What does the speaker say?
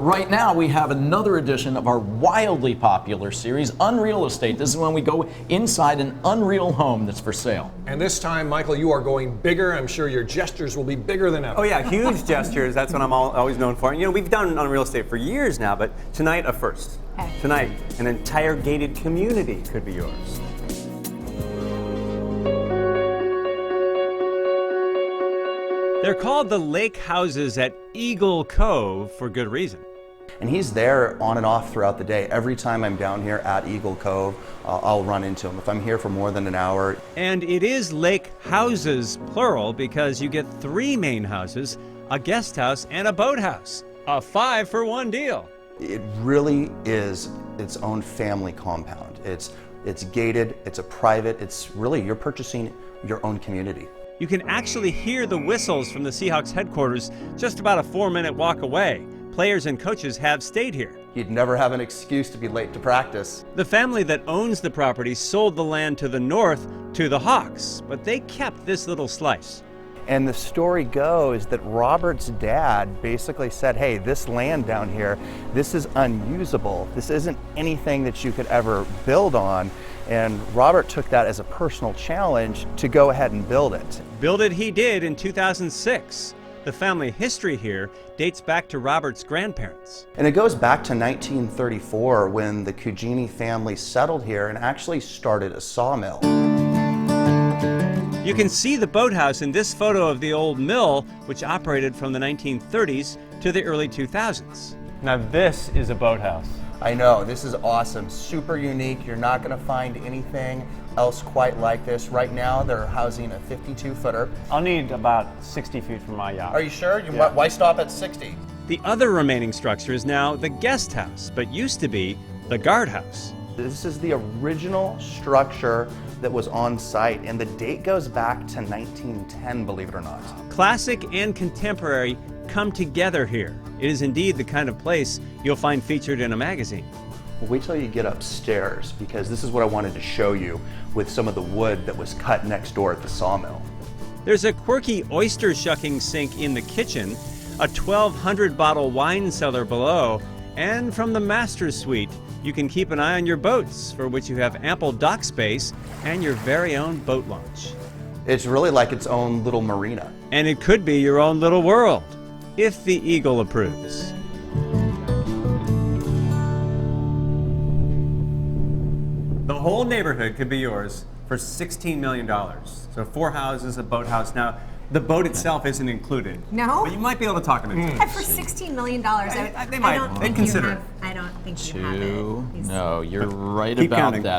Right now, we have another edition of our wildly popular series, Unreal Estate. This is when we go inside an unreal home that's for sale. And this time, Michael, you are going bigger. I'm sure your gestures will be bigger than ever. Oh yeah, huge gestures. That's what I'm always known for. And, you know, we've done Unreal Estate for years now, but tonight a first. Okay. Tonight, an entire gated community could be yours. They're called the lake houses at Eagle Cove for good reason. And he's there on and off throughout the day. Every time I'm down here at Eagle Cove, I'll run into him if I'm here for more than an hour. And it is lake houses, plural, because you get 3 main houses, a guest house, and a boathouse. A 5-for-1 deal. It really is its own family compound. It's gated, it's a private, it's really, you're purchasing your own community. You can actually hear the whistles from the Seahawks headquarters just about a 4-minute walk away. Players and coaches have stayed here. You'd never have an excuse to be late to practice. The family that owns the property sold the land to the north to the Hawks, but they kept this little slice. And the story goes that Robert's dad basically said, hey, this land down here, this is unusable. This isn't anything that you could ever build on. And Robert took that as a personal challenge to go ahead and build it. Build it he did in 2006. The family history here dates back to Robert's grandparents. And it goes back to 1934 when the Cugini family settled here and actually started a sawmill. You can see the boathouse in this photo of the old mill, which operated from the 1930s to the early 2000s. Now this is a boathouse. I know, this is awesome, super unique. You're not gonna find anything else quite like this. Right now, they're housing a 52-footer. I'll need about 60 feet from my yacht. Are you sure? Yeah. Why stop at 60? The other remaining structure is now the guest house, but used to be the guardhouse. This is the original structure that was on site, and the date goes back to 1910, believe it or not. Classic and contemporary come together here. It is indeed the kind of place you'll find featured in a magazine. Well, wait till you get upstairs, because this is what I wanted to show you with some of the wood that was cut next door at the sawmill. There's a quirky oyster shucking sink in the kitchen, a 1,200 bottle wine cellar below, and from the master's suite, you can keep an eye on your boats, for which you have ample dock space and your very own boat launch. It's really like its own little marina. And it could be your own little world, if the Eagle approves. The whole neighborhood could be yours for $16 million. So 4 houses, a boathouse. Now, the boat itself isn't included. No? But you might be able to talk them into it. For $16 million, They might. They'd consider it. I don't think you have it. No, you're right Keep about counting. that.